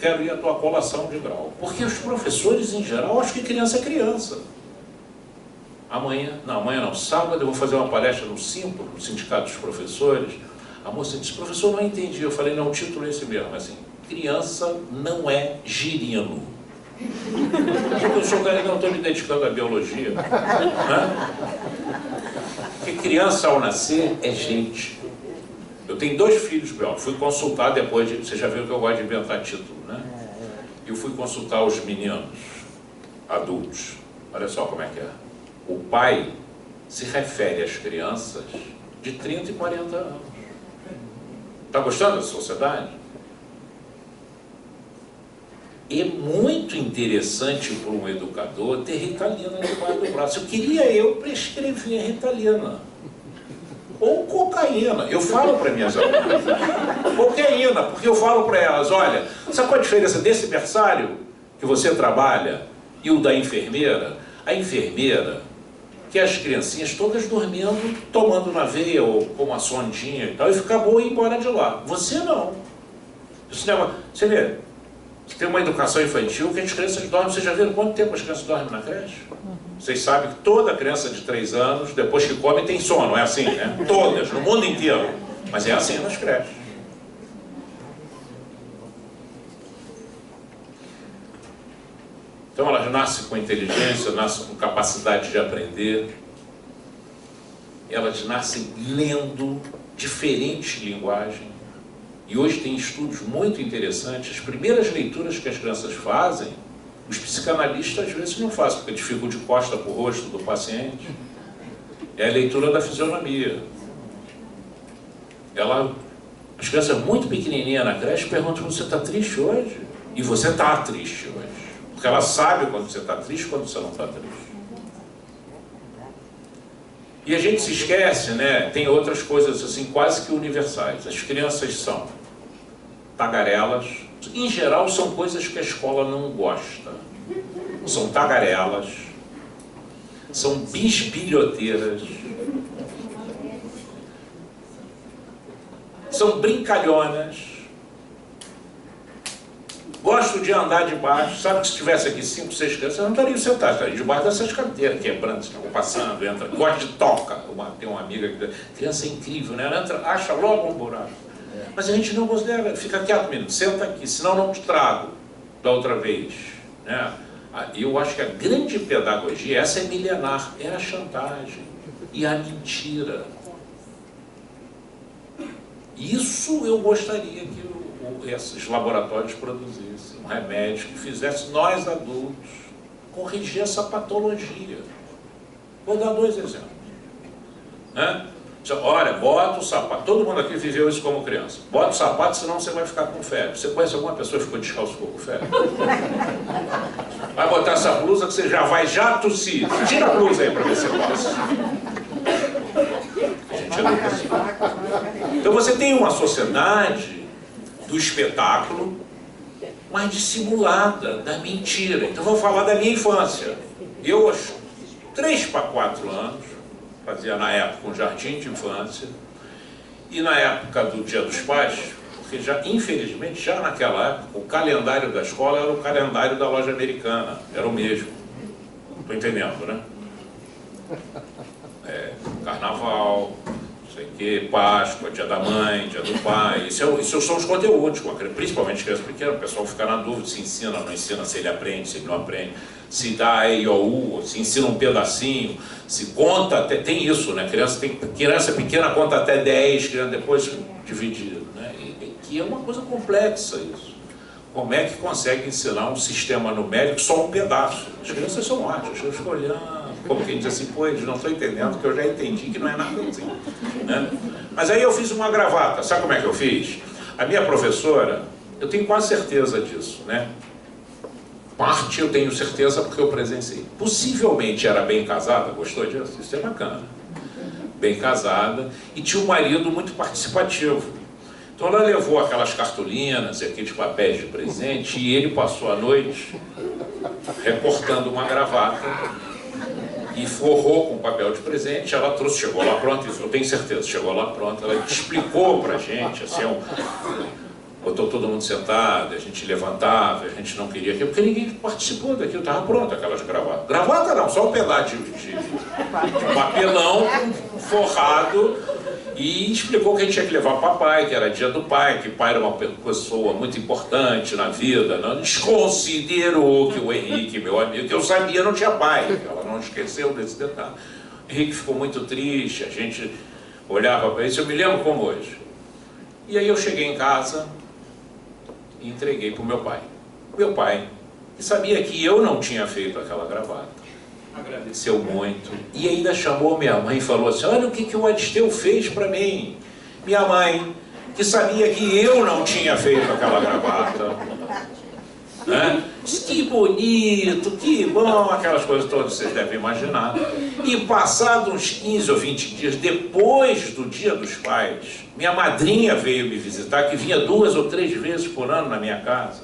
quero ir à tua colação de grau. Porque os professores, em geral, acham que criança é criança. Amanhã não, sábado eu vou fazer uma palestra no SIMPRO, no Sindicato dos Professores. A moça disse, professor, não entendi. Eu falei, não, o título é esse mesmo, assim, criança não é girino. Eu não estou me dedicando à biologia. Né? Porque criança, ao nascer, é gente. Eu tenho 2 filhos biólogos. Fui consultar depois de... Você já viu que eu gosto de inventar título, né? Eu fui consultar os meninos adultos. Olha só como é que é. O pai se refere às crianças de 30 e 40 anos. Está gostando da sociedade? É muito interessante para um educador ter Ritalina debaixo do braço. Eu queria prescrever Ritalina. Ou cocaína. Eu falo para minhas alunas. Cocaína, porque eu falo para elas, olha, sabe qual a diferença desse berçário que você trabalha e o da enfermeira? A enfermeira quer as criancinhas todas dormindo, tomando na veia ou com uma sondinha e tal, e ficar boa e ir embora de lá. Você não. Você vê, você tem uma educação infantil que as crianças dormem. Vocês já viram quanto tempo as crianças dormem na creche? Vocês sabem que toda criança de 3 anos, depois que come, tem sono, é assim, né? Todas, no mundo inteiro. Mas é assim nas creches. Então elas nascem com inteligência, nascem com capacidade de aprender. Elas nascem lendo diferentes linguagens. E hoje tem estudos muito interessantes. As primeiras leituras que as crianças fazem, os psicanalistas às vezes não fazem, porque eles ficam de costa para o rosto do paciente. É a leitura da fisionomia. As crianças muito pequenininhas na creche perguntam, você está triste hoje? E você está triste hoje. Porque ela sabe quando você está triste e quando você não está triste. E a gente se esquece, né? Tem outras coisas assim quase que universais. As crianças são tagarelas. Em geral são coisas que a escola não gosta. São tagarelas. São bisbilhoteiras. São brincalhonas. Gosto de andar debaixo. Sabe que se tivesse aqui 5, 6 crianças, eu não estaria sentado, estaria debaixo dessas cadeiras, quebrando, ficam passando, entra. Gosto de toca. Tem uma amiga que... Criança é incrível, né? Ela entra, acha logo um buraco. Mas a gente não considera. Fica quieto, menino, senta aqui, senão não te trago da outra vez. Né? Eu acho que a grande pedagogia, essa é milenar, é a chantagem e a mentira. Isso eu gostaria que esses laboratórios produzissem, um remédio que fizesse nós adultos corrigir essa patologia. Vou dar 2 exemplos. Né? Olha, bota o sapato. Todo mundo aqui viveu isso como criança. Bota o sapato, senão você vai ficar com febre. Você conhece alguma pessoa que ficou descalço e ficou com febre? Vai botar essa blusa que você já vai tossir. Tira a blusa aí para ver se você tosse. Então você tem uma sociedade do espetáculo, mas dissimulada, da mentira. Então vou falar da minha infância. Eu, aos 3 para 4 anos, fazia na época um jardim de infância, e na época do Dia dos Pais, porque já, infelizmente, já naquela época, o calendário da escola era o calendário da loja americana, era o mesmo. Estou entendendo, né? Carnaval, não sei o quê, Páscoa, Dia da Mãe, Dia do Pai, isso são os conteúdos, principalmente criança pequena, o pessoal fica na dúvida se ensina, não ensina, se ele aprende, se ele não aprende, se dá A, E, O, U, se ensina um pedacinho, se conta, até, tem isso, né? Criança pequena conta até 10, depois dividido, né? E é uma coisa complexa isso. Como é que consegue ensinar um sistema numérico só um pedaço? As crianças são ótimas, eu fico olhando, como quem diz assim, pô, eles não estão entendendo, que eu já entendi que não é nada assim. Né? Mas aí eu fiz uma gravata, sabe como é que eu fiz? A minha professora, eu tenho quase certeza disso, né? Parte eu tenho certeza porque eu presenciei. Possivelmente era bem casada, gostou disso? Isso é bacana. Bem casada, e tinha um marido muito participativo. Então ela levou aquelas cartolinas e aqueles papéis de presente, e ele passou a noite recortando uma gravata e forrou com papel de presente. Ela trouxe, chegou lá pronto, eu tenho certeza, chegou lá pronto, ela explicou pra gente, assim, botou todo mundo sentado, a gente levantava, a gente não queria aquilo, porque ninguém participou daquilo, estava pronto aquelas gravatas. Gravata não, só um pedaço de papelão forrado, e explicou que a gente tinha que levar papai, que era dia do pai, que pai era uma pessoa muito importante na vida, não desconsiderou que o Henrique, meu amigo, que eu sabia não tinha pai, ela não esqueceu desse detalhe. O Henrique ficou muito triste, a gente olhava para isso, eu me lembro como hoje. E aí eu cheguei em casa e entreguei para o meu pai. Meu pai, que sabia que eu não tinha feito aquela gravata, agradeceu muito e ainda chamou minha mãe e falou assim: olha o que o Aristeu fez para mim. Minha mãe, que sabia que eu não tinha feito aquela gravata, né? Que bonito, que bom, aquelas coisas todas vocês devem imaginar. E passados uns 15 ou 20 dias depois do Dia dos Pais, minha madrinha veio me visitar, que vinha 2 ou 3 vezes por ano na minha casa.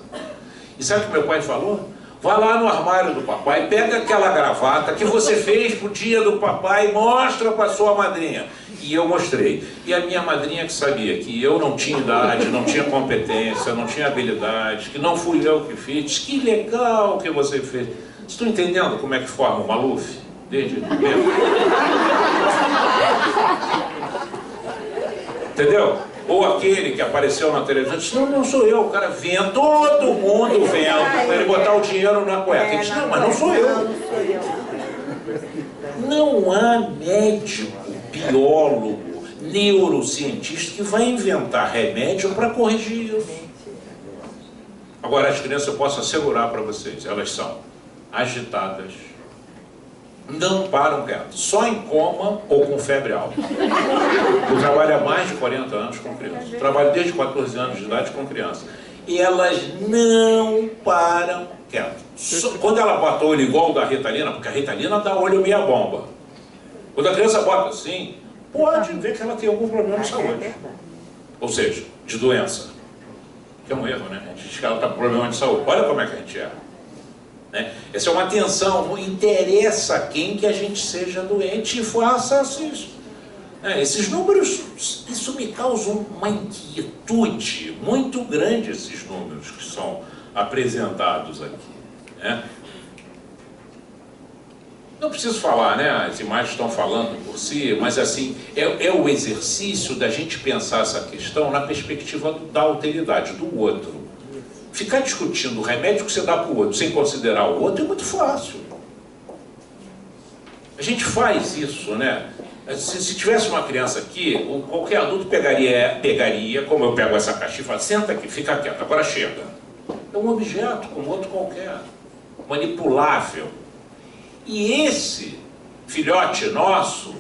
E sabe o que meu pai falou? Vai lá no armário do papai, pega aquela gravata que você fez pro dia do papai e mostra para sua madrinha. E eu mostrei. E a minha madrinha, que sabia que eu não tinha idade, não tinha competência, não tinha habilidade, que não fui eu que fiz, que legal que você fez. Vocês estão entendendo como é que forma o Maluf? Desde dentro. Entendeu? Ou aquele que apareceu na televisão disse: não, não sou eu, o cara vendo, todo mundo vendo, para ele botar o dinheiro na cueca. Ele disse: não, mas não sou eu. Não há médico, biólogo, neurocientista que vai inventar remédio para corrigir isso. Agora, as crianças, eu posso assegurar para vocês, elas são agitadas, não param quieto, só em coma ou com febre alta. Eu trabalho há mais de 40 anos com crianças. Eu trabalho desde 14 anos de idade com crianças. E elas não param quieto. Quando ela bota o olho igual o da Ritalina, porque a Ritalina dá olho meia bomba. Quando a criança bota assim, pode ver que ela tem algum problema de saúde. Ou seja, de doença. Que é um erro, né? A gente diz que ela está com problema de saúde. Olha como é que a gente é. Né? Essa é uma tensão, não interessa a quem que a gente seja doente e faça isso. Esses números, isso me causa uma inquietude muito grande, esses números que são apresentados aqui. Né? Não preciso falar, né? As imagens estão falando por si, mas assim, é o exercício da gente pensar essa questão na perspectiva da alteridade, do outro. Ficar discutindo o remédio que você dá para o outro sem considerar o outro é muito fácil. A gente faz isso, né? Se tivesse uma criança aqui, qualquer adulto pegaria, como eu pego essa caixa e falo: senta aqui, fica quieto, agora chega. É um objeto como outro qualquer, manipulável. E esse filhote nosso,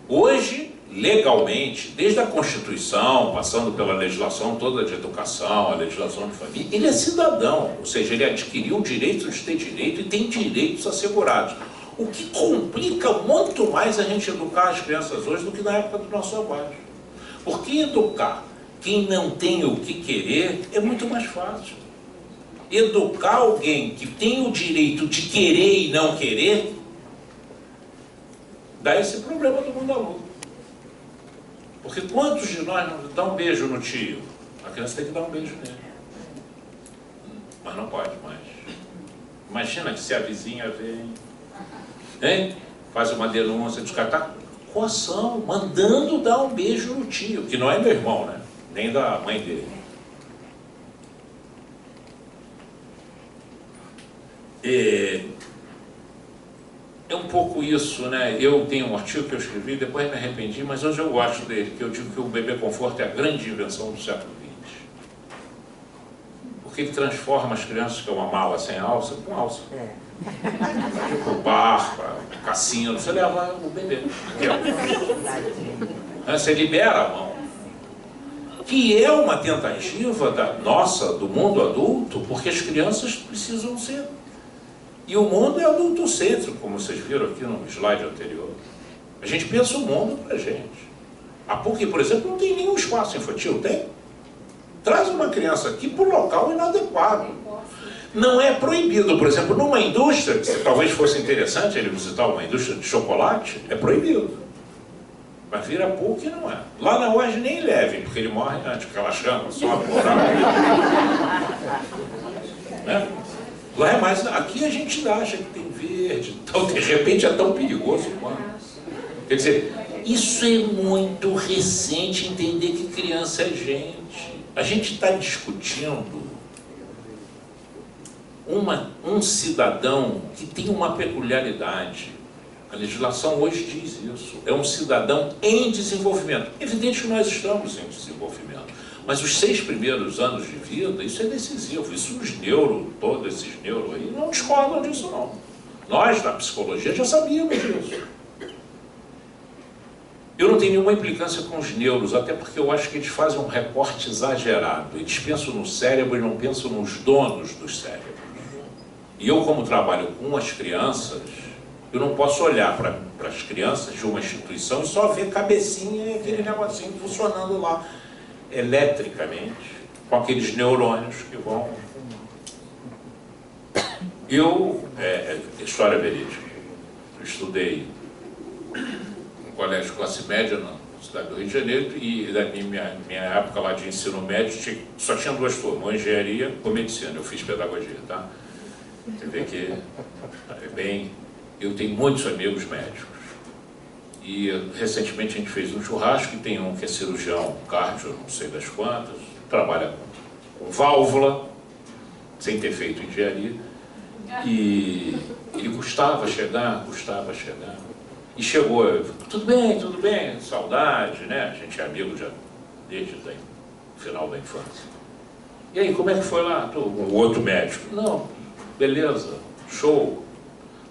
hoje, legalmente, desde a Constituição, passando pela legislação toda de educação, a legislação de família, ele é cidadão, ou seja, ele adquiriu o direito de ter direito e tem direitos assegurados. O que complica muito mais a gente educar as crianças hoje do que na época do nosso avô. Porque educar quem não tem o que querer é muito mais fácil. Educar alguém que tem o direito de querer e não querer, dá esse problema do mundo adulto. Porque quantos de nós não dão um beijo no tio? A criança tem que dar um beijo nele. Mas não pode mais. Imagina que se a vizinha vem, hein? Faz uma denúncia, diz que está com ação, mandando dar um beijo no tio, que não é meu irmão, né? Nem da mãe dele. É um pouco isso, né? Eu tenho um artigo que eu escrevi, depois me arrependi, mas hoje eu gosto dele, que eu digo que o bebê conforto é a grande invenção do século XX. Porque ele transforma as crianças, que é uma mala sem alça, com alça. Para o bar, para o cassino, você leva o bebê. Você libera a mão. Que é uma tentativa do mundo adulto, porque as crianças precisam ser. E o mundo é adultocêntrico, como vocês viram aqui no slide anterior. A gente pensa o mundo para a gente. A PUC, por exemplo, não tem nenhum espaço infantil, tem? Traz uma criança aqui para um local inadequado. Não é proibido, por exemplo, numa indústria, que talvez fosse interessante ele visitar uma indústria de chocolate, é proibido. Mas vira PUC não é. Lá na UERJ nem levem, porque ele morre antes, porque ela chama, só a né? Lá é mais. Aqui a gente acha que tem verde, então de repente é tão perigoso quanto. Quer dizer, isso é muito recente, entender que criança é gente. A gente está discutindo um cidadão que tem uma peculiaridade. A legislação hoje diz isso. É um cidadão em desenvolvimento. É evidente que nós estamos em desenvolvimento. Mas os 6 primeiros anos de vida, isso é decisivo. Isso os todos esses neuros aí, não discordam disso, não. Nós, da psicologia, já sabíamos disso. Eu não tenho nenhuma implicância com os neuros, até porque eu acho que eles fazem um recorte exagerado. Eles pensam no cérebro e não pensam nos donos dos cérebros. E eu, como trabalho com as crianças, eu não posso olhar para as crianças de uma instituição e só ver cabecinha e aquele negocinho funcionando lá eletricamente, com aqueles neurônios que vão... História verídica, eu estudei no colégio classe média na cidade do Rio de Janeiro e na minha época lá de ensino médio só tinha 2 turmas, ou engenharia ou medicina. Eu fiz pedagogia, tá? Entender que é bem... Eu tenho muitos amigos médicos. E recentemente a gente fez um churrasco, e tem um que é cirurgião cardio, não sei das quantas, trabalha com válvula, sem ter feito engenharia, e ele custava chegar. E chegou, tudo bem, saudade, né? A gente é amigo já desde o final da infância. E aí, como é que foi lá? O outro médico? Não, beleza, show.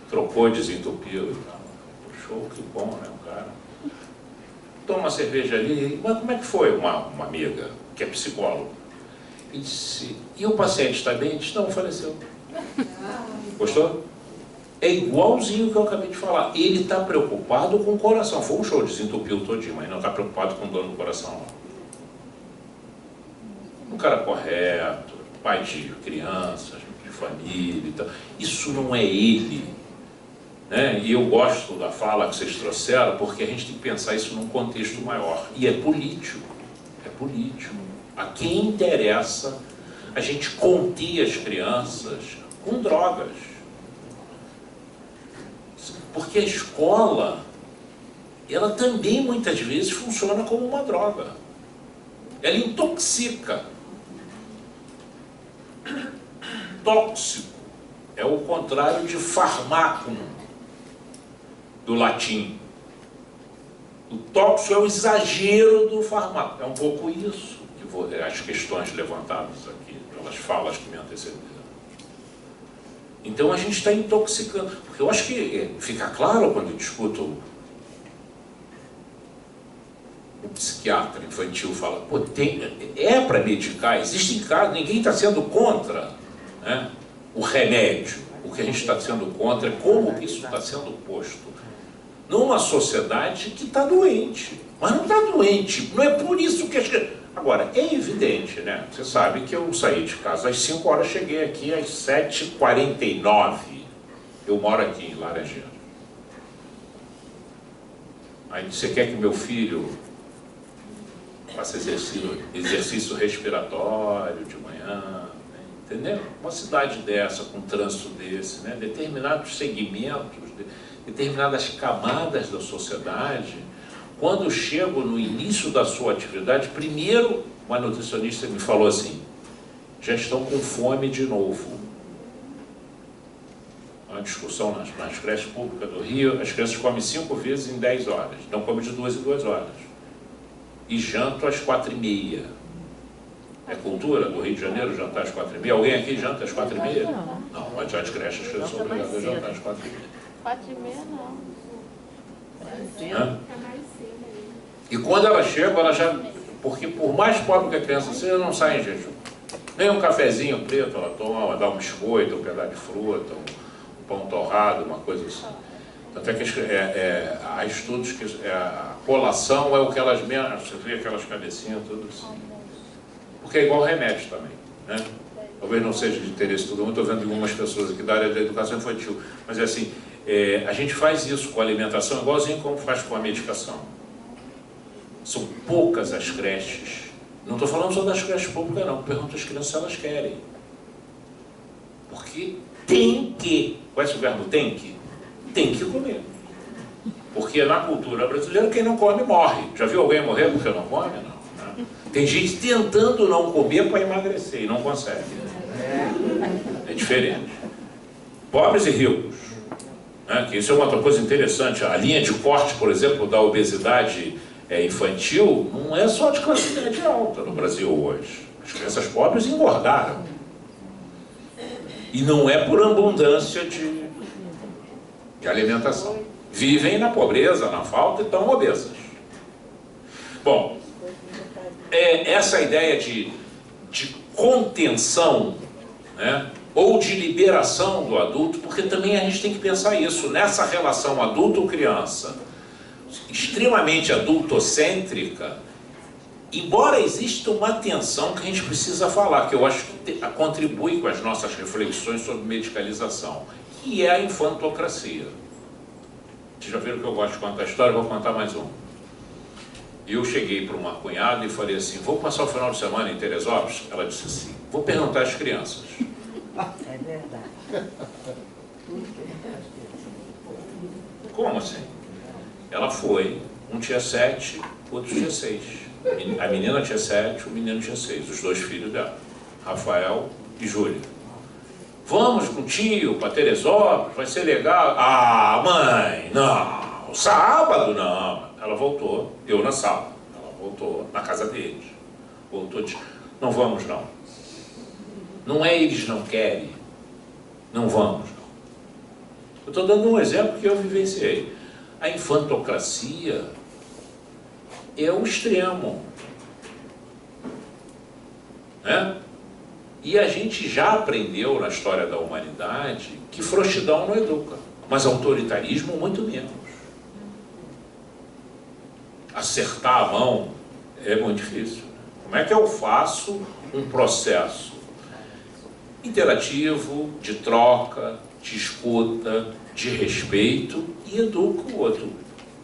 Trocou, desentupiu e tal. Show, que bom, né, o cara. Toma uma cerveja ali, mas como é que foi? Uma amiga, que é psicóloga, e disse, e o paciente está bem? Disse, não, faleceu. Gostou? É igualzinho o que eu acabei de falar. Ele está preocupado com o coração. Foi um show, desentupiu todinho, mas não está preocupado com o dono do coração, não. Um cara correto, pai de crianças, de família e tal. Isso não é ele. Né? E eu gosto da fala que vocês trouxeram, porque a gente tem que pensar isso num contexto maior. E é político. É político. A quem interessa a gente conter as crianças com drogas. Porque a escola, ela também muitas vezes funciona como uma droga. Ela intoxica. Tóxico é o contrário de farmacum, do latim. O tóxico é o exagero do farmaco. É um pouco isso que as questões levantadas aqui, pelas falas que me antecederam. Então a gente está intoxicando. Porque eu acho que fica claro quando eu discuto o psiquiatra infantil fala, pô, é para medicar, existem casos, ninguém está sendo contra, né, o remédio. O que a gente está sendo contra é como isso está sendo posto numa sociedade que está doente. Mas não está doente, não é por isso que... Agora, é evidente, né? Você sabe que eu saí de casa às 5 horas, cheguei aqui às 7h49. Eu moro aqui em Laranjeira. Aí você quer que meu filho faça exercício respiratório de manhã, né? Entendeu? Uma cidade dessa, com um trânsito desse, né? Determinados segmentos, determinadas camadas da sociedade, quando chego no início da sua atividade, primeiro, uma nutricionista me falou assim, já estão com fome de novo. Uma discussão nas creches públicas do Rio, as crianças comem 5 vezes em 10 horas, não comem de 2 em 2 horas. E janto às 4h30. É cultura do Rio de Janeiro jantar às 4h30? Alguém aqui janta às 4h30? Não, mas já as creches, as crianças são obrigadas a jantar às 4h30. 4h30 não. E quando ela chega, ela já... Porque por mais pobre que a criança seja, não sai em jejum. Nem um cafezinho preto ela toma, dá um biscoito, um pedaço de fruta, um pão torrado, uma coisa assim. Tanto é que há estudos que a colação é o que elas menos... Você vê aquelas cabecinhas, tudo assim. Porque é igual remédio também, né? Talvez não seja de interesse de todo mundo, estou vendo algumas pessoas aqui da área da educação infantil. Mas é assim, a gente faz isso com a alimentação igualzinho como faz com a medicação. São poucas as creches. Não estou falando só das creches públicas, não. Pergunto às crianças se elas querem. Porque tem que. Conhece o verbo tem que? Tem que comer. Porque na cultura brasileira, quem não come morre. Já viu alguém morrer porque não come? Não. Né? Tem gente tentando não comer para emagrecer e não consegue. É diferente. Pobres e ricos. Né? Que isso é uma outra coisa interessante. A linha de corte, por exemplo, da obesidade infantil, não é só de classe média alta no Brasil hoje. As crianças pobres engordaram. E não é por abundância de alimentação. Vivem na pobreza, na falta e estão obesas. Bom, essa ideia de contenção, né, ou de liberação do adulto, porque também a gente tem que pensar isso, nessa relação adulto-criança, extremamente adultocêntrica, embora exista uma tensão que a gente precisa falar, que eu acho que contribui com as nossas reflexões sobre medicalização, que é a infantocracia. Vocês já viram que eu gosto de contar a história, vou contar mais um. Eu cheguei para uma cunhada e falei assim, vou passar o final de semana em Teresópolis? Ela disse assim, vou perguntar às crianças. É verdade. Como assim? Ela foi, um tinha 7, outro tinha 6. A menina tinha 7, o menino tinha 6, os 2 filhos dela, Rafael e Júlia. Vamos com o tio para Teresópolis, vai ser legal. Ah, mãe, não, sábado não. Ela voltou, eu na sala, ela voltou na casa deles. Voltou, disse, não vamos não. Não é eles não querem, não vamos não. Eu estou dando um exemplo que eu vivenciei. A infantocracia é o extremo, né? E a gente já aprendeu na história da humanidade que frouxidão não educa, mas autoritarismo muito menos. Acertar a mão é muito difícil. Como é que eu faço um processo interativo, de troca, de escuta, de respeito e educo o outro?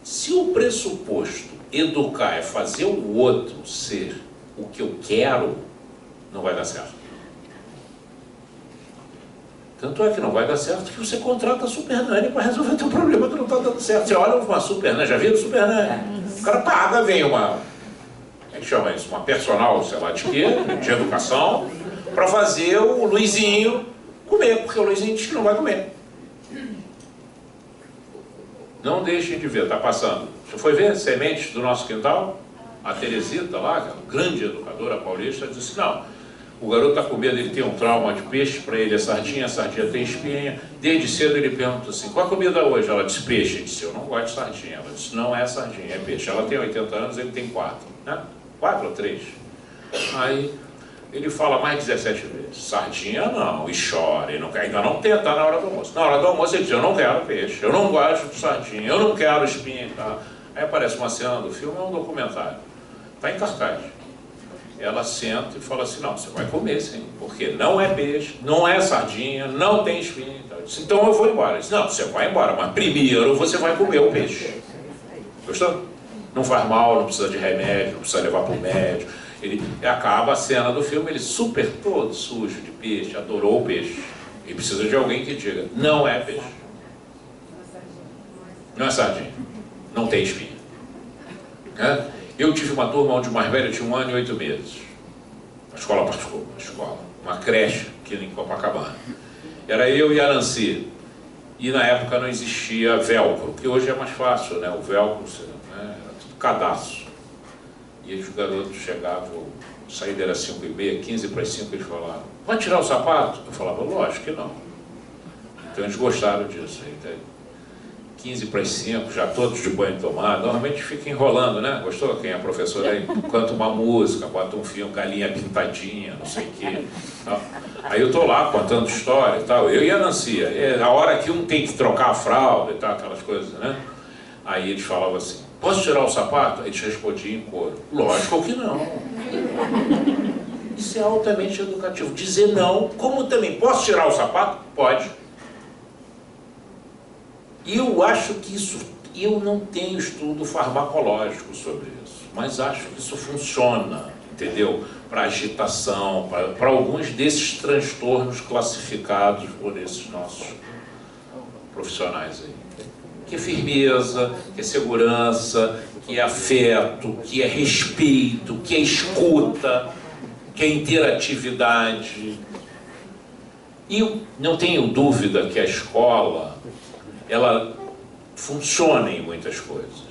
Se o pressuposto educar é fazer o outro ser o que eu quero, não vai dar certo. Tanto é que não vai dar certo que você contrata a Super Nanny para resolver teu problema que não está dando certo. Você olha uma Super Nanny, já viram Super Nanny? O cara paga, vem uma, como é que chama isso? Uma personal, sei lá de quê, de educação, para fazer o Luizinho comer, porque o Luizinho diz que não vai comer. Não deixem de ver, está passando. Você foi ver Sementes do Nosso Quintal? A Teresita lá, que é uma grande educadora paulista, disse, não, o garoto está com medo, ele tem um trauma de peixe, para ele a sardinha tem espinha. Desde cedo ele pergunta assim, qual a comida hoje? Ela disse, peixe. Ele disse, eu não gosto de sardinha. Ela disse, não é sardinha, é peixe. Ela tem 80 anos, ele tem 4, né? 4 ou 3. Aí ele fala mais de 17 vezes, sardinha não, e chora, e não quer, ainda não tenta na hora do almoço. Na hora do almoço ele diz, eu não quero peixe, eu não gosto de sardinha, eu não quero espinha. Tá? Aí aparece uma cena do filme, é um documentário, está em cartaz. Ela senta e fala assim, não, você vai comer sim, porque não é peixe, não é sardinha, não tem espinha. Então eu vou embora. Ele disse, não, você vai embora, mas primeiro você vai comer o peixe. Gostou? Não faz mal, não precisa de remédio, não precisa levar para o médico. Ele acaba a cena do filme, ele super todo sujo de peixe, adorou o peixe. E precisa de alguém que diga, não é peixe. Não é sardinha, não tem espinha. Eu tive uma turma onde o mais velho tinha 1 ano e 8 meses. Uma escola particular, uma creche aqui em Copacabana. Era eu e a Nancy. E na época não existia velcro, que hoje é mais fácil, né? O velcro, né? Era tudo cadastro. E os garotos chegavam, a saída era 5h30, 15 para as 5, eles falavam, vai tirar o sapato? Eu falava, lógico que não. Então eles gostaram disso. 15 para as 5, já todos de banho tomado, normalmente fica enrolando, né? Gostou? Quem é professor aí canta uma música, bota um filme, galinha pintadinha, não sei o quê. Tal. Aí eu tô lá contando história e tal, eu e a Nancy, a hora que um tem que trocar a fralda e tal, aquelas coisas, né? Aí eles falavam assim, posso tirar o sapato? Aí eles respondiam em coro, lógico que não. Isso é altamente educativo. Dizer não, como também, posso tirar o sapato? Pode. E eu acho que isso, eu não tenho estudo farmacológico sobre isso. mas acho que isso funciona, entendeu? Para agitação, para alguns desses transtornos classificados por esses nossos profissionais aí. Que é firmeza, que é segurança, que é afeto, que é respeito, que é escuta, que é interatividade. E eu não tenho dúvida que a escola, ela funciona em muitas coisas.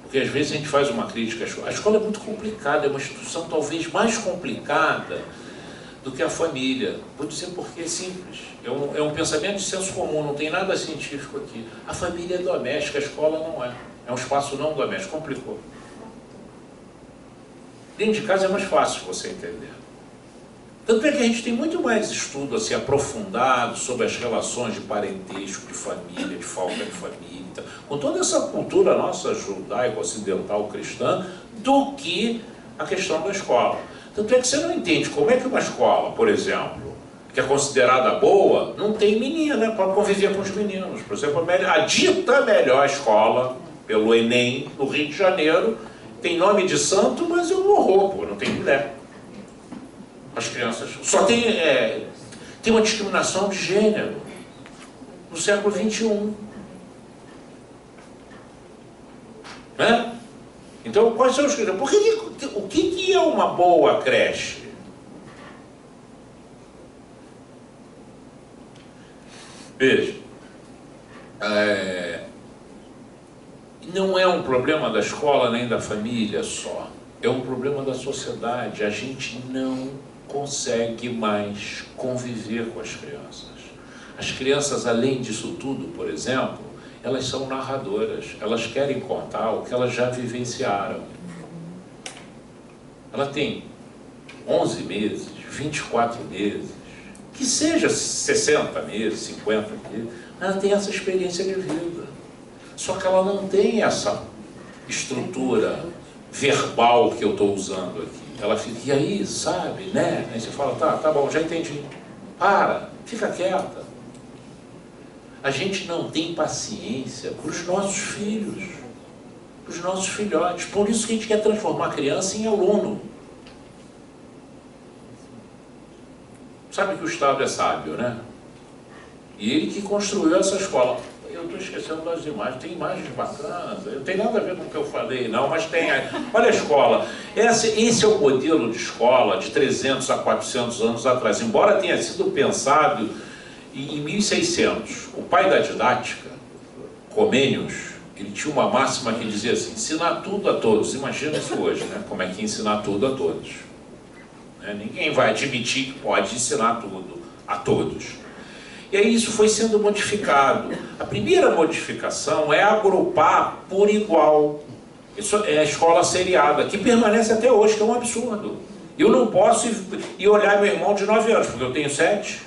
Porque às vezes a gente faz uma crítica à escola. A escola é muito complicada, é uma instituição talvez mais complicada do que a família. Vou dizer porque é simples. É um pensamento de senso comum, não tem nada científico aqui. A família é doméstica, a escola não é. É um espaço não doméstico, complicou. Dentro de casa é mais fácil você entender. Tanto é que a gente tem muito mais estudo assim, aprofundado sobre as relações de parentesco, de família, de falta de família, então, com toda essa cultura nossa judaico-ocidental cristã, do que a questão da escola. Tanto é que você não entende como é que uma escola, por exemplo, que é considerada boa, não tem menina para conviver com os meninos. Por exemplo, a dita melhor escola, pelo Enem, no Rio de Janeiro, tem nome de santo, mas é um horror, pô, não tem mulher. As crianças. Só tem uma discriminação de gênero no século XXI. Né? Então, quais são os critérios? O que é uma boa creche? Veja, não é um problema da escola nem da família só. É um problema da sociedade. A gente não consegue mais conviver com as crianças. As crianças, além disso tudo, por exemplo, elas são narradoras. Elas querem contar o que elas já vivenciaram. Ela tem 11 meses, 24 meses, que seja 60 meses, 50 meses, ela tem essa experiência de vida. Só que ela não tem essa estrutura verbal que eu estou usando aqui. Ela fica, e aí, sabe, né? Aí você fala, tá bom, já entendi. Para, fica quieta. A gente não tem paciência para os nossos filhos, para os nossos filhotes. Por isso que a gente quer transformar a criança em aluno. Sabe que o Estado é sábio, né? E ele que construiu essa escola. Eu estou esquecendo das imagens, tem imagens bacanas, não tem nada a ver com o que eu falei, não, mas tem. Olha a escola. Esse é o modelo de escola de 300 a 400 anos atrás, embora tenha sido pensado em 1600. O pai da didática, Comênios, ele tinha uma máxima que dizia assim: ensinar tudo a todos. Imagina isso hoje, né? Como é que é ensinar tudo a todos? Né? Ninguém vai admitir que pode ensinar tudo a todos. E aí isso foi sendo modificado. A primeira modificação é agrupar por igual. Isso é a escola seriada, que permanece até hoje, que é um absurdo. Eu não posso ir olhar meu irmão de 9 anos, porque eu tenho 7.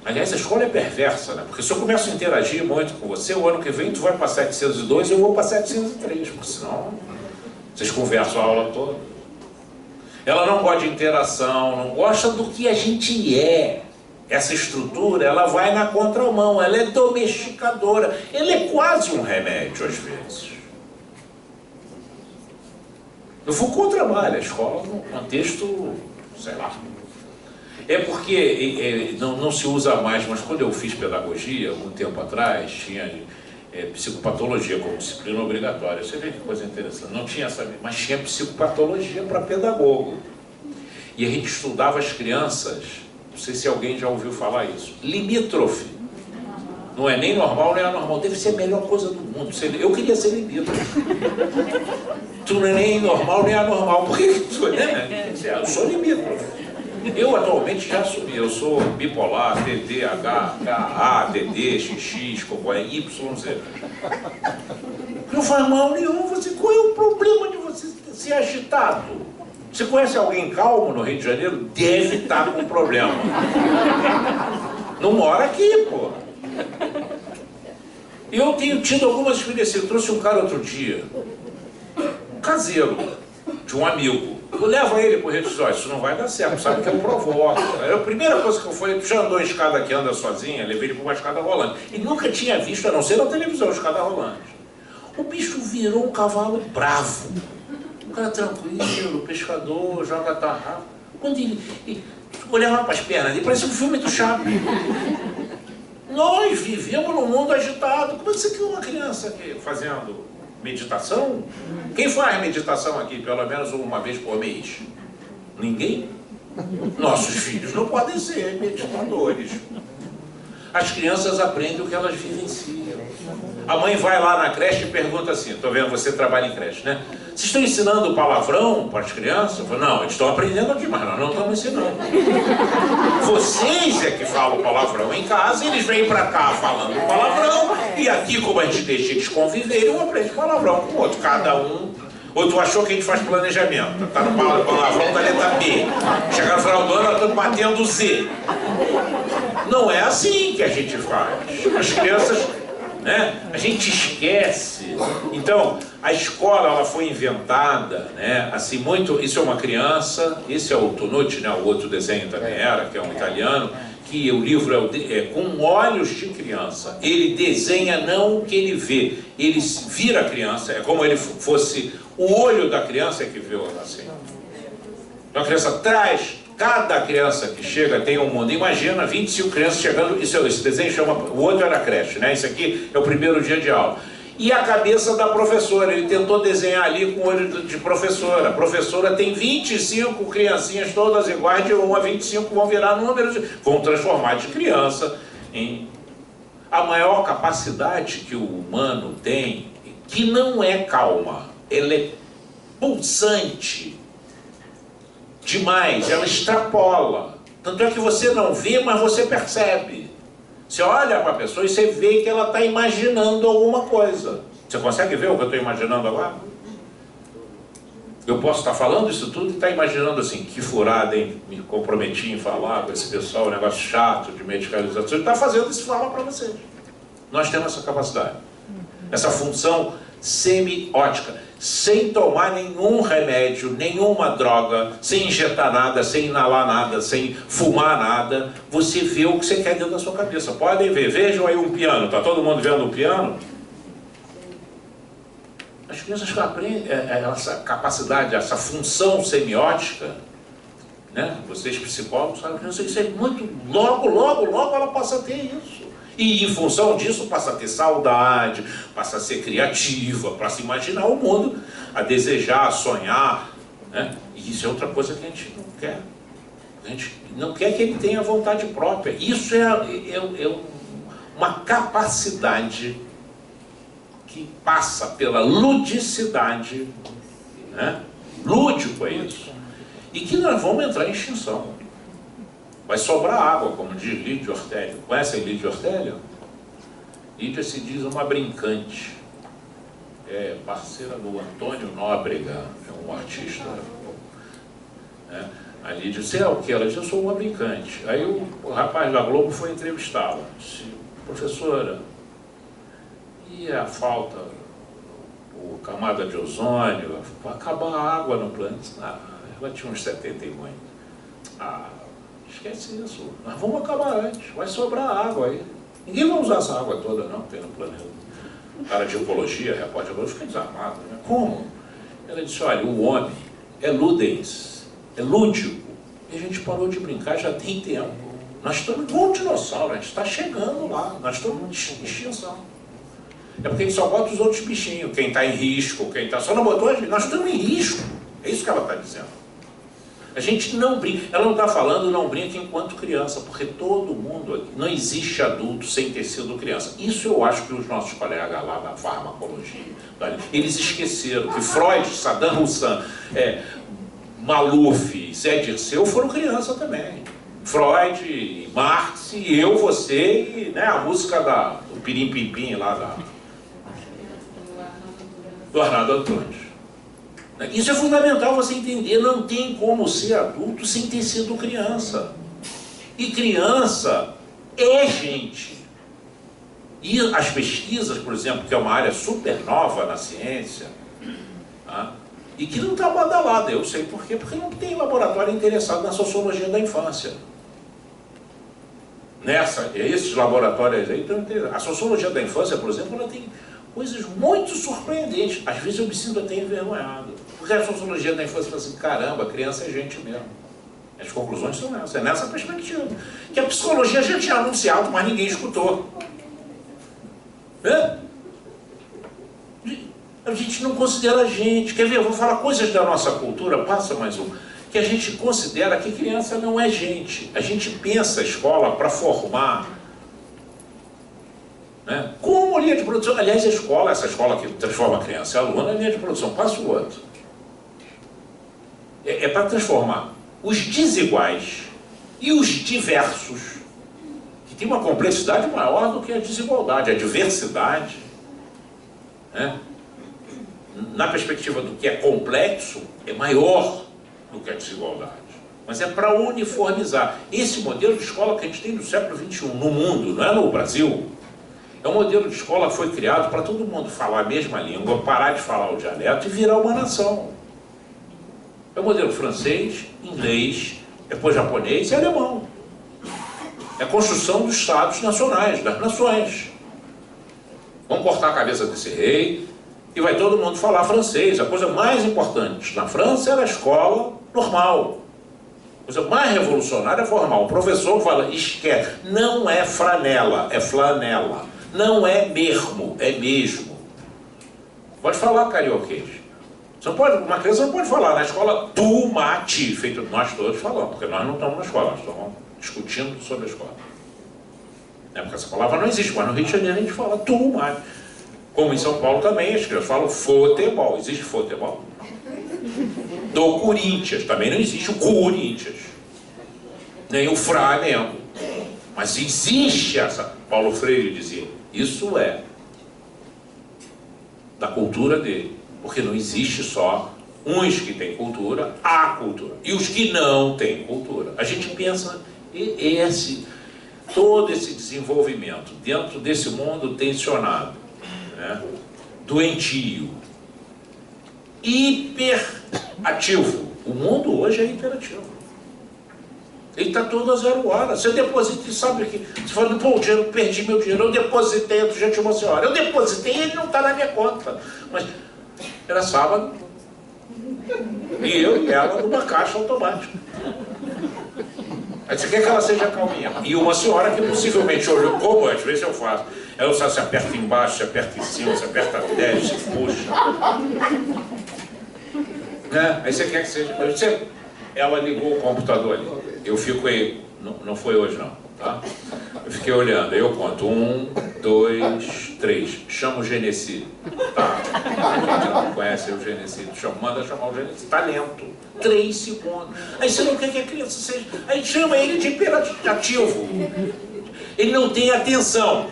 Aliás, a escola é perversa, né? Porque se eu começo a interagir muito com você, o ano que vem tu vai para 702 e eu vou para 703, porque senão vocês conversam a aula toda. Ela não gosta de interação, não gosta do que a gente é. Essa estrutura, ela vai na contramão, ela é domesticadora, ela é quase um remédio às vezes. O Foucault trabalha a escola num contexto, sei lá. É porque não se usa mais, mas quando eu fiz pedagogia, algum tempo atrás, tinha psicopatologia como disciplina obrigatória. Você vê que coisa interessante. Não tinha essa, mas tinha psicopatologia para pedagogo. E a gente estudava as crianças. Não sei se alguém já ouviu falar isso. Limítrofe. Não é nem normal, nem anormal. Deve ser a melhor coisa do mundo. Eu queria ser limítrofe. Tu não é nem normal, nem anormal. Por que tu é? Eu sou limítrofe. Eu atualmente já assumi. Eu sou bipolar, TDAH, KA, DD, XX, YZ. Não faz mal nenhum. Qual é o problema de você ser agitado? Você conhece alguém calmo no Rio de Janeiro? Deve estar com problema. Não mora aqui, pô. Eu tenho tido algumas experiências. Eu trouxe um cara outro dia, um caseiro, de um amigo. Eu levo ele para o Rio de Janeiro. Isso não vai dar certo, sabe que eu provoco. A primeira coisa que eu falei, tu já andou em escada que anda sozinha? Levei ele para uma escada rolante. E nunca tinha visto, a não ser na televisão, escada rolante. O bicho virou um cavalo bravo. O cara tranquilo, pescador, joga tarrafa. Quando ele olhava para as pernas dele, parecia um filme do Chaves. Nós vivemos num mundo agitado. Como é que você quer uma criança aqui fazendo meditação? Quem faz meditação aqui pelo menos uma vez por mês? Ninguém? Nossos filhos não podem ser meditadores. As crianças aprendem o que elas vivenciam. A mãe vai lá na creche e pergunta assim, estou vendo, você trabalha em creche, né? Vocês estão ensinando palavrão para as crianças? Eu falo, não, eles estão aprendendo aqui, mas nós não estamos ensinando. Vocês é que falam palavrão em casa, eles vêm para cá falando palavrão, e aqui, como a gente deixa eles conviverem, um aprende palavrão com o outro, cada um. Ou tu achou que a gente faz planejamento? Está no palavrão da letra B. Chegar no final do ano, nós estamos batendo Z. Não é assim que a gente faz. As crianças, né? A gente esquece. Então, a escola ela foi inventada, né? Assim, muito. Isso é uma criança, esse é o Tonucci, né? O outro desenho também era, que é um italiano, que o livro é com olhos de criança. Ele desenha não o que ele vê, ele vira a criança, é como ele fosse o olho da criança que vê assim. Então a criança traz, cada criança que chega tem um mundo. Imagina 25 crianças chegando, esse desenho chama, o outro era creche, né? Isso aqui é o primeiro dia de aula. E a cabeça da professora, ele tentou desenhar ali com o olho de professora. A professora tem 25 criancinhas todas iguais, de 1 a 25 vão virar números, vão transformar de criança em... A maior capacidade que o humano tem, que não é calma, ela é pulsante demais, ela extrapola. Tanto é que você não vê, mas você percebe. Você olha para a pessoa e você vê que ela está imaginando alguma coisa. Você consegue ver o que eu estou imaginando agora? Eu posso estar falando isso tudo e estar imaginando assim, que furada, hein? Me comprometi em falar com esse pessoal, um negócio chato de medicalização. Ele está fazendo isso, fala para vocês. Nós temos essa capacidade, essa função semiótica, sem tomar nenhum remédio, nenhuma droga, sem injetar nada, sem inalar nada, sem fumar nada, você vê o que você quer dentro da sua cabeça. Podem ver, vejam aí um piano, está todo mundo vendo um piano? As crianças aprendem essa capacidade, essa função semiótica, né? Vocês psicólogos sabem que isso é muito, logo ela passa a ter isso. E em função disso passa a ter saudade, passa a ser criativa, passa a imaginar o mundo, a desejar, a sonhar, né? E isso é outra coisa que a gente não quer. A gente não quer que ele tenha vontade própria. Isso é uma capacidade que passa pela ludicidade, né? Lúdico é isso. E que nós vamos entrar em extinção. Vai sobrar água, como diz Lídia Ortélio. Conhecem Lídia Ortélio? Lídia se diz uma brincante. É parceira do Antônio Nóbrega, é um artista. Né? A Lídia disse, é o que? Ela disse, eu sou uma brincante. Aí o rapaz da Globo foi entrevistá-la. Disse, professora, e a falta, o camada de ozônio, acabar a água no planeta? Ela tinha uns 70 e muito. Esquece isso, nós vamos acabar antes, vai sobrar água aí. Ninguém vai usar essa água toda não, tem no planeta. O cara de ecologia, repórter ecologia, fica desarmado, né? Como? Ela disse, olha, o homem é ludens, é lúdico, e a gente parou de brincar já tem tempo. Nós estamos igual um dinossauro, a gente está chegando lá, nós estamos em extinção. É porque a gente só bota os outros bichinhos, quem está em risco, quem está... Só não botou a gente, nós estamos em risco, é isso que ela está dizendo. A gente não brinca, ela não está falando não brinca enquanto criança, porque todo mundo aqui, não existe adulto sem ter sido criança. Isso eu acho que os nossos colegas lá da farmacologia, eles esqueceram que Freud, Saddam Hussein, Maluf, Zé Dirceu foram criança também. Freud, Marx, e eu, você, e né, a música do Pirim Pim Pim lá do Arnaldo Antunes. Isso é fundamental você entender, não tem como ser adulto sem ter sido criança. E criança é gente. E as pesquisas, por exemplo, que é uma área super nova na ciência, tá? E que não está badalada, eu sei por quê, porque não tem laboratório interessado na sociologia da infância. Esses laboratórios aí, a sociologia da infância, por exemplo, ela tem Coisas muito surpreendentes. Às vezes eu me sinto até envergonhado. Porque a sociologia da infância fala assim, caramba, a criança é gente mesmo. As conclusões são essas, é nessa perspectiva. Que a psicologia já tinha anunciado, mas ninguém escutou. Né? A gente não considera a gente. Quer ver, eu vou falar coisas da nossa cultura, passa mais um. Que a gente considera que criança não é gente. A gente pensa a escola para formar, né? Como linha de produção. Aliás, a escola, essa escola que transforma a criança, a aluna é linha de produção, passa o outro. É para transformar os desiguais e os diversos, que tem uma complexidade maior do que a desigualdade, a diversidade, né? Na perspectiva do que é complexo, é maior do que a desigualdade. Mas é para uniformizar. Esse modelo de escola que a gente tem no século XXI, no mundo, não é no Brasil, é um modelo de escola que foi criado para todo mundo falar a mesma língua, parar de falar o dialeto e virar uma nação. É o modelo francês, inglês, depois japonês e alemão. É a construção dos estados nacionais, das nações. Vamos cortar a cabeça desse rei e vai todo mundo falar francês. A coisa mais importante na França era a escola normal. A coisa mais revolucionária é formal. O professor fala, esquece, não é franela, é flanela. Não é mesmo, é mesmo. Pode falar carioquês. Você não pode, uma criança não pode falar na escola tomate, feito nós todos falamos, porque nós não estamos na escola, nós estamos discutindo sobre a escola. Porque essa palavra não existe, mas no Rio de Janeiro a gente fala tomate. Como em São Paulo também, as crianças falam futebol. Existe futebol? Do Corinthians, também não existe o Corinthians. Nem o Flamengo. Mas existe essa, Paulo Freire dizia, isso é da cultura dele. Porque não existe só uns que têm cultura, a cultura. E os que não têm cultura. A gente pensa, todo esse desenvolvimento dentro desse mundo tensionado, né, doentio, hiperativo. O mundo hoje é hiperativo. Ele está todo a 0 hora. Você deposita e sabe que você fala, pô, eu perdi meu dinheiro, eu depositei do gente uma senhora. Eu depositei e ele não está na minha conta. Mas era sábado e eu e ela numa caixa automática. Aí você quer que ela seja calminha. E uma senhora que possivelmente olhou, como às vezes eu faço. Ela sabe se aperta embaixo, se aperta em cima, se aperta até, se puxa. Né? Aí você quer que seja. Ela ligou o computador ali. Eu fico aí. Não foi hoje não, tá? Eu fiquei olhando. Aí eu conto. 1, 2, 3. Chama o Genesi. Tá. Quem não conhece o Genesi, manda chamar o Genesi. Tá lento. 3 segundos. Aí você não quer que a criança seja. Aí chama ele de hiperativo. Ele não tem atenção.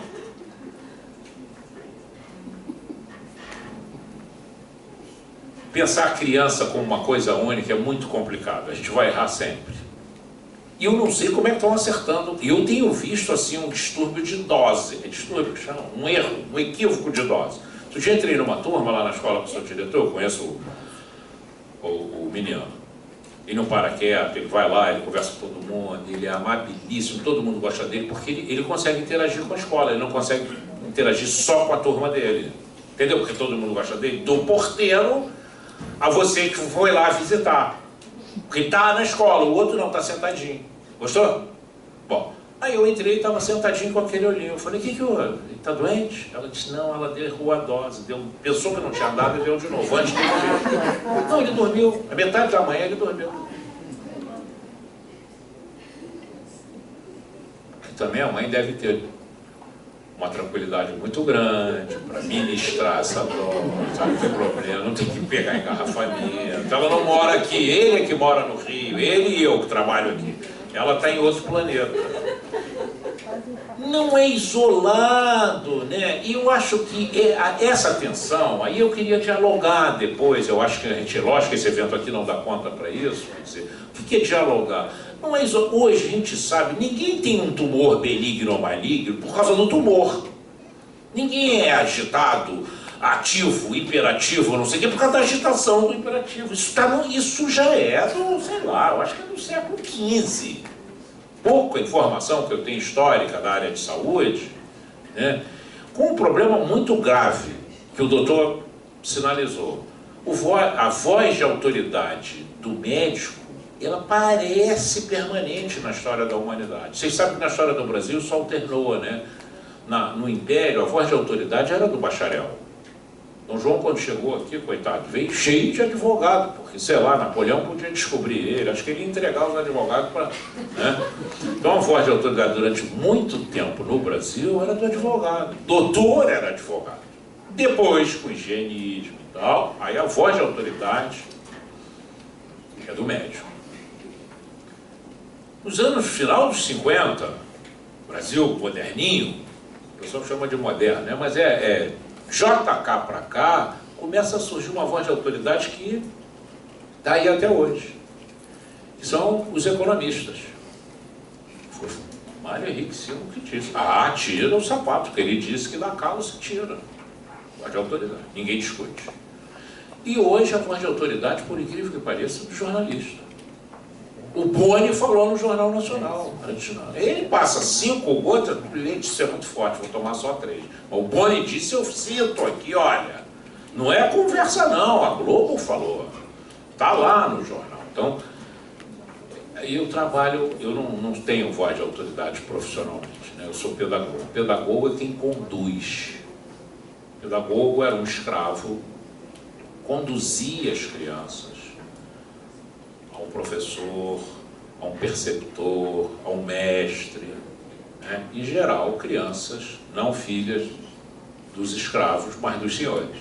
Pensar a criança como uma coisa única é muito complicado. A gente vai errar sempre. E eu não sei como é que estão acertando. E eu tenho visto assim um distúrbio de dose. É distúrbio que chama? Um erro, um equívoco de dose. Eu já entrei numa turma lá na escola com o seu diretor, eu conheço o menino. Ele não para quieto, ele vai lá, ele conversa com todo mundo, ele é amabilíssimo, todo mundo gosta dele, porque ele consegue interagir com a escola, ele não consegue interagir só com a turma dele. Entendeu? Porque todo mundo gosta dele. Do porteiro a você que foi lá visitar. Porque está na escola, o outro não, está sentadinho. Gostou? Bom, aí eu entrei e estava sentadinho com aquele olhinho. Eu falei, o que houve? Ele está doente? Ela disse, não, ela errou a dose. Pensou que não tinha dado e deu de novo, antes de dormir. Não, ele dormiu. A metade da manhã ele dormiu. E também a mãe deve ter uma tranquilidade muito grande para ministrar essa dor, sabe, não tem problema, não tem que pegar engarrafamento. Ela não mora aqui, ele é que mora no Rio, ele e eu que trabalho aqui. Ela está em outro planeta. Não é isolado, né? E eu acho que essa tensão, aí eu queria dialogar depois, eu acho que a gente, lógico que esse evento aqui não dá conta para isso, quer dizer, o que é dialogar? Não é isso. Hoje a gente sabe, ninguém tem um tumor benigno ou maligno por causa do tumor. Ninguém é agitado, ativo, hiperativo, não sei o que, por causa da agitação do hiperativo. Isso já é do, sei lá, eu acho que é do século XV. Pouca informação que eu tenho histórica da área de saúde, né, com um problema muito grave, que o doutor sinalizou. A voz de autoridade do médico, ela parece permanente na história da humanidade. Vocês sabem que na história do Brasil só alternou, né? No Império, a voz de autoridade era do bacharel. Dom João, quando chegou aqui, coitado, veio cheio de advogado, porque, sei lá, Napoleão podia descobrir ele, acho que ele ia entregar os advogados para... Né? Então, a voz de autoridade durante muito tempo no Brasil era do advogado. Doutor era advogado. Depois, com higienismo e tal, aí a voz de autoridade é do médico. Nos anos final dos 50, Brasil moderninho, o pessoal chama de moderno, né? Mas JK para cá, começa a surgir uma voz de autoridade que está aí até hoje, que são os economistas. Foi Mário Henrique Silva que disse, tira o sapato, que ele disse que da calça tira. Voz de autoridade, ninguém discute. E hoje a voz de autoridade, por incrível que pareça, é do jornalista. O Boni falou no Jornal Nacional. Ele passa 5 gotas, isso é muito forte, vou tomar só 3. O Boni disse, eu cito aqui, olha, não é conversa não, a Globo falou. Está lá no jornal. Então, eu trabalho, eu não tenho voz de autoridade profissionalmente, né? Eu sou pedagogo. O pedagogo é quem conduz. O pedagogo era um escravo, conduzia as crianças a um professor, a um preceptor, a um mestre, né? Em geral, crianças não filhas dos escravos, mas dos senhores.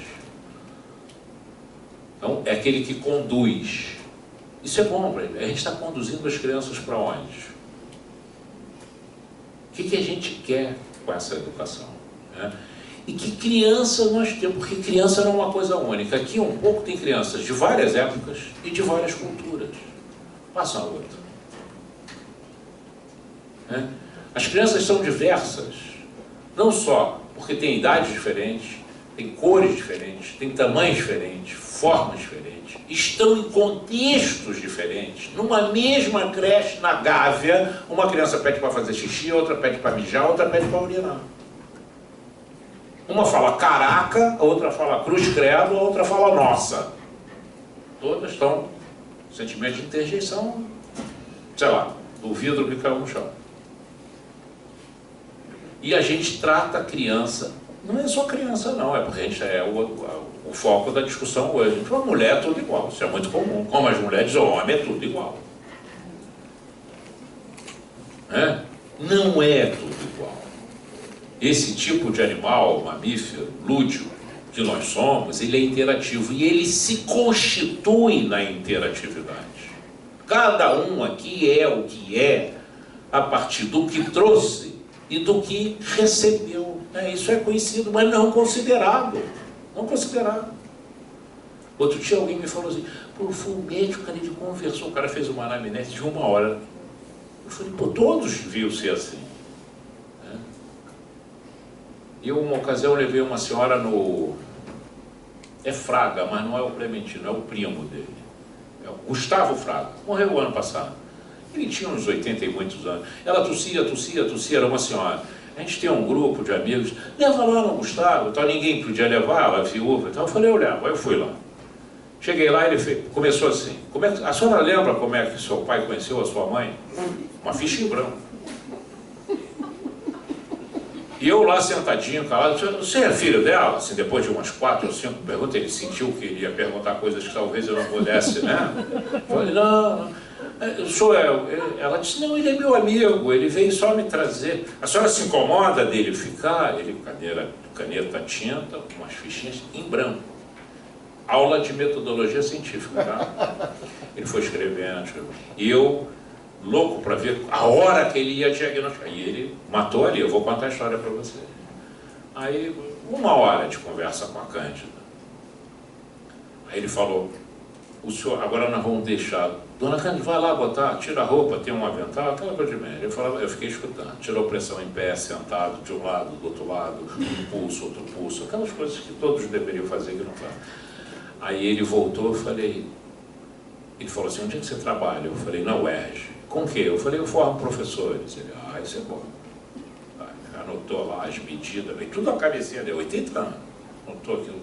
Então, é aquele que conduz. Isso é bom para ele. A gente está conduzindo as crianças para onde? O que a gente quer com essa educação? Né? E que criança nós temos? Porque criança não é uma coisa única. Aqui um pouco tem crianças de várias épocas e de várias culturas. Passa a outra. Né? As crianças são diversas, não só porque têm idades diferentes, têm cores diferentes, têm tamanhos diferentes, formas diferentes, estão em contextos diferentes. Numa mesma creche, na Gávea, uma criança pede para fazer xixi, outra pede para mijar, outra pede para urinar. Uma fala caraca, a outra fala cruz credo, a outra fala nossa. Todas estão com sentimento de interjeição, sei lá, do vidro que caiu no chão. E a gente trata a criança, não é só criança não, é porque a gente o foco da discussão hoje. A gente fala, mulher é tudo igual, isso é muito comum. Como as mulheres, o homem é tudo igual. Não é tudo igual. Esse tipo de animal, mamífero, lúdico, que nós somos, ele é interativo e ele se constitui na interatividade. Cada um aqui é o que é a partir do que trouxe e do que recebeu. Isso é conhecido, mas não considerado. Não considerado. Outro dia alguém me falou assim, pô, foi um médico, cara, ele conversou, o cara fez uma anamnese de 1 hora. Eu falei, pô, todos viram ser assim. E uma ocasião eu levei uma senhora no... É Fraga, mas não é o Clementino, é o primo dele. É o Gustavo Fraga. Morreu o ano passado. Ele tinha uns 80 e muitos anos. Ela tossia, era uma senhora. A gente tem um grupo de amigos, leva lá no Gustavo, então ninguém podia levar, ela é viúva. Então eu falei, eu levo. Aí eu fui lá. Cheguei lá e ele começou assim. A senhora lembra como é que seu pai conheceu a sua mãe? Uma ficha em branco. E eu lá sentadinho, calado, você é filho dela? Assim, depois de umas 4 ou 5 perguntas, ele sentiu que ele ia perguntar coisas que talvez eu não pudesse, né? Eu falei, não, eu sou eu. Ela disse, não, ele é meu amigo, ele veio só me trazer. A senhora se incomoda dele ficar? Ele, caneta tinta, umas fichinhas em branco. Aula de metodologia científica, tá? Ele foi escrevendo. E eu... louco para ver a hora que ele ia diagnosticar. E ele matou ali, eu vou contar a história para você. Aí, 1 hora de conversa com a Cândida. Aí ele falou, o senhor, agora nós vamos deixar, dona Cândida, vai lá botar, tira a roupa, tem um avental, aquela coisa de média. Eu fiquei escutando, tirou pressão em pé, sentado, de um lado, do outro lado, um pulso, outro pulso, aquelas coisas que todos deveriam fazer que não fazem. Aí ele voltou, eu falei, ele falou assim, onde é que você trabalha? Eu falei, na UERJ. Com o quê? Eu falei, eu formo professores. Ele, isso é bom. Anotou lá as medidas, veio tudo a cabecinha dele, 80 anos. contou aquilo.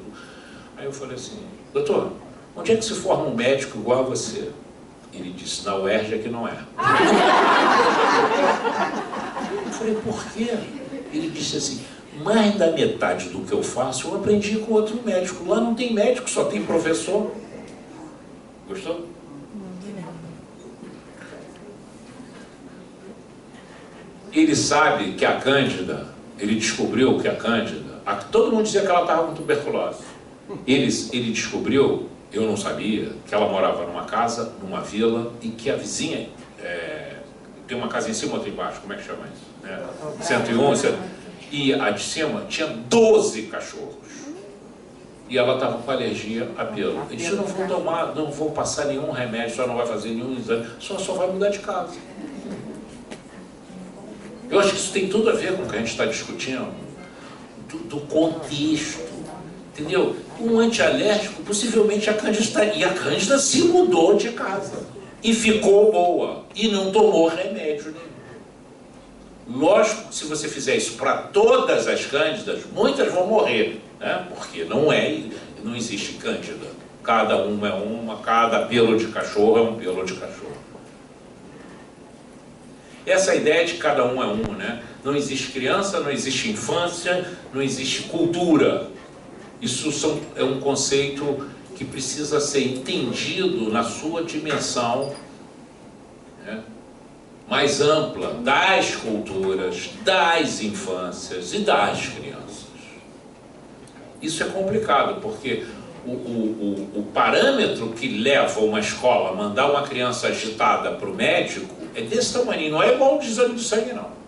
Aí eu falei assim, doutor, onde é que se forma um médico igual a você? Ele disse, na UERJ é que não é. Eu falei, por quê? Ele disse assim, mais da metade do que eu faço eu aprendi com outro médico. Lá não tem médico, só tem professor. Gostou? Ele sabe que a Cândida, ele descobriu que a Cândida, todo mundo dizia que ela estava com tuberculose. Ele descobriu, eu não sabia, que ela morava numa casa, numa vila, e que a vizinha, tem uma casa em cima e outra embaixo, como é que chama isso? 101, e a de cima tinha 12 cachorros. E ela estava com alergia a pelo. Ele disse, eu não vou tomar, não vou passar nenhum remédio, só não vai fazer nenhum exame, só vai mudar de casa. Eu acho que isso tem tudo a ver com o que a gente está discutindo, do contexto, entendeu? Um antialérgico, possivelmente a Cândida, e a Cândida se mudou de casa, e ficou boa, e não tomou remédio nenhum. Lógico que se você fizer isso para todas as Cândidas, muitas vão morrer, né? Porque não existe Cândida. Cada uma é uma, cada pelo de cachorro é um pelo de cachorro. Essa ideia de cada um é um, né? Não existe criança, não existe infância, não existe cultura. Isso é um conceito que precisa ser entendido na sua dimensão, né, mais ampla, das culturas, das infâncias e das crianças. Isso é complicado, porque o parâmetro que leva uma escola a mandar uma criança agitada para o médico é desse tamanho, não é igual o exame de sangue, não.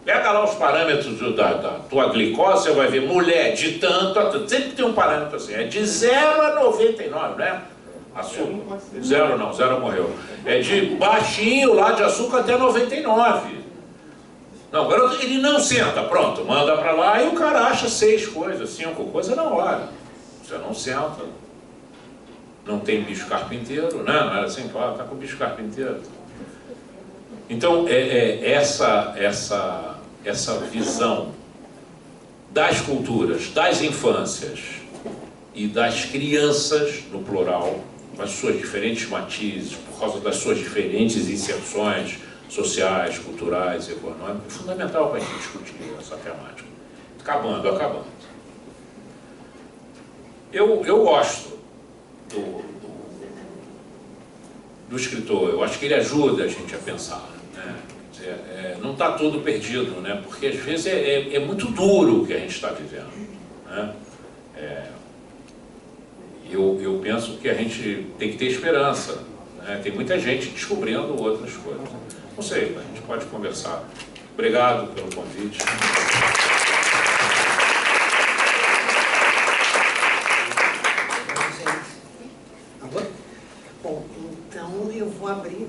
Pega lá os parâmetros da tua glicose, você vai ver mulher de tanto a tanto, sempre tem um parâmetro assim, é de 0 a 99, né? Açúcar, 0 não, 0 morreu. É de baixinho lá de açúcar até 99. Não, agora ele não senta, pronto, manda para lá e o cara acha 6 coisas, 5 coisas na hora. Você não senta. Não tem bicho carpinteiro, né? Não era assim, claro, tá com bicho carpinteiro. Então, essa visão das culturas, das infâncias e das crianças, no plural, com as suas diferentes matizes, por causa das suas diferentes inserções sociais, culturais, econômicas, é fundamental para a gente discutir essa temática. Acabando. Eu gosto do escritor, eu acho que ele ajuda a gente a pensar, né? Quer dizer, não está tudo perdido, né? Porque às vezes é muito duro o que a gente está vivendo, né? Eu penso que a gente tem que ter esperança, né? Tem muita gente descobrindo outras coisas. Não sei, a gente pode conversar. Obrigado pelo convite. Bom, então eu vou abrir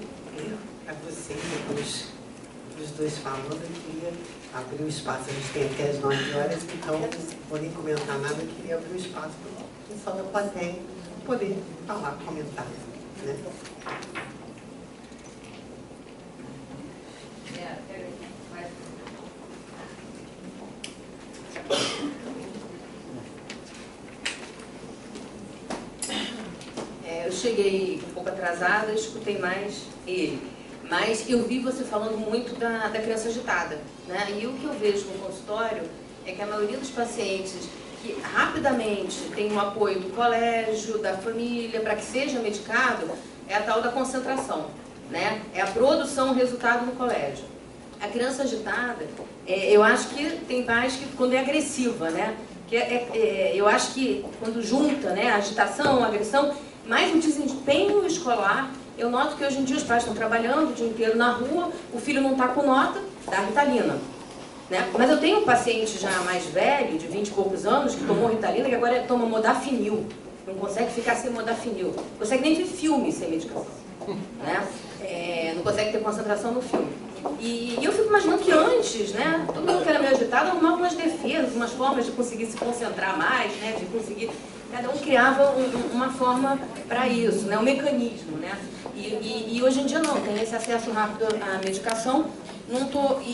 para vocês, depois dos dois falando, eu queria abrir o espaço. A gente tem até as 9 horas, então não vou nem comentar nada, eu queria abrir o espaço para o pessoal da plateia poder falar, comentar, né? Eu cheguei um pouco atrasada, escutei mais ele. Mas eu vi você falando muito da criança agitada, né? E o que eu vejo no consultório é que a maioria dos pacientes que rapidamente tem um apoio do colégio, da família, para que seja medicado, é a tal da concentração, né? É a produção, o resultado no colégio. A criança agitada, eu acho que tem pais que quando é agressiva, né? Eu acho que quando junta, né, a agitação, a agressão, mais um desempenho escolar. Eu noto que hoje em dia os pais estão trabalhando o dia inteiro na rua, o filho não está com nota, dá Ritalina, né? Mas eu tenho um paciente já mais velho, de 20 e poucos anos, que tomou Ritalina e agora toma Modafinil. Não consegue ficar sem Modafinil. Não consegue nem ver filme sem medicação, né? Não consegue ter concentração no filme. E eu fico imaginando que antes, né, todo mundo que era meio agitado arrumava umas defesas, umas formas de conseguir se concentrar mais, né, de conseguir... Cada um criava uma forma para isso, né? Um mecanismo, né? E hoje em dia não, tem esse acesso rápido à medicação.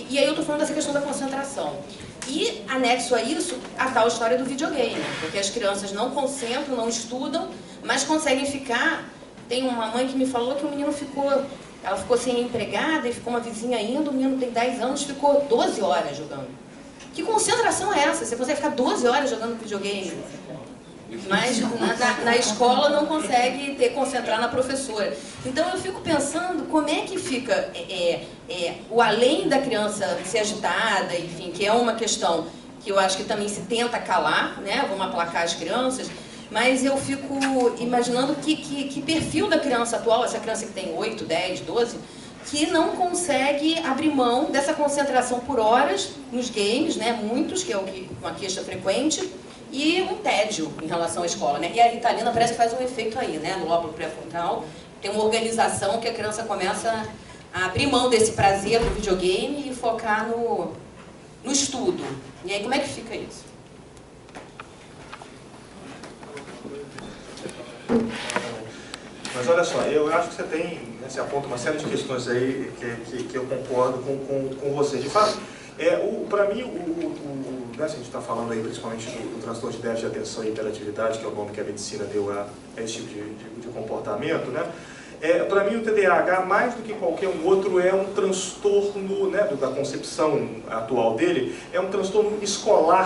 E aí eu estou falando dessa questão da concentração. E, anexo a isso, a tal história do videogame, porque as crianças não concentram, não estudam, mas conseguem ficar... Tem uma mãe que me falou que o menino ela ficou sem empregada e ficou uma vizinha indo, o menino tem 10 anos, ficou 12 horas jogando. Que concentração é essa? Você consegue ficar 12 horas jogando videogame? Mas na escola não consegue concentrar na professora. Então eu fico pensando como é que fica o além da criança ser agitada, enfim, que é uma questão que eu acho que também se tenta calar, né? Vamos aplacar as crianças, mas eu fico imaginando que perfil da criança atual, essa criança que tem 8, 10, 12, que não consegue abrir mão dessa concentração por horas nos games, né? Muitos, que é uma queixa frequente, e um tédio em relação à escola, né? E a Ritalina parece que faz um efeito aí, né? No lóbulo pré-frontal, tem uma organização que a criança começa a abrir mão desse prazer do videogame e focar no estudo. E aí, como é que fica isso? Mas olha só, eu acho que você tem, né, você aponta uma série de questões aí que eu concordo com você. De fato, para mim, né, a gente está falando aí principalmente do transtorno de déficit de atenção e hiperatividade, que é o nome que a medicina deu a esse tipo de comportamento, né? Para mim, o TDAH, mais do que qualquer um outro, é um transtorno, né, da concepção atual dele, é um transtorno escolar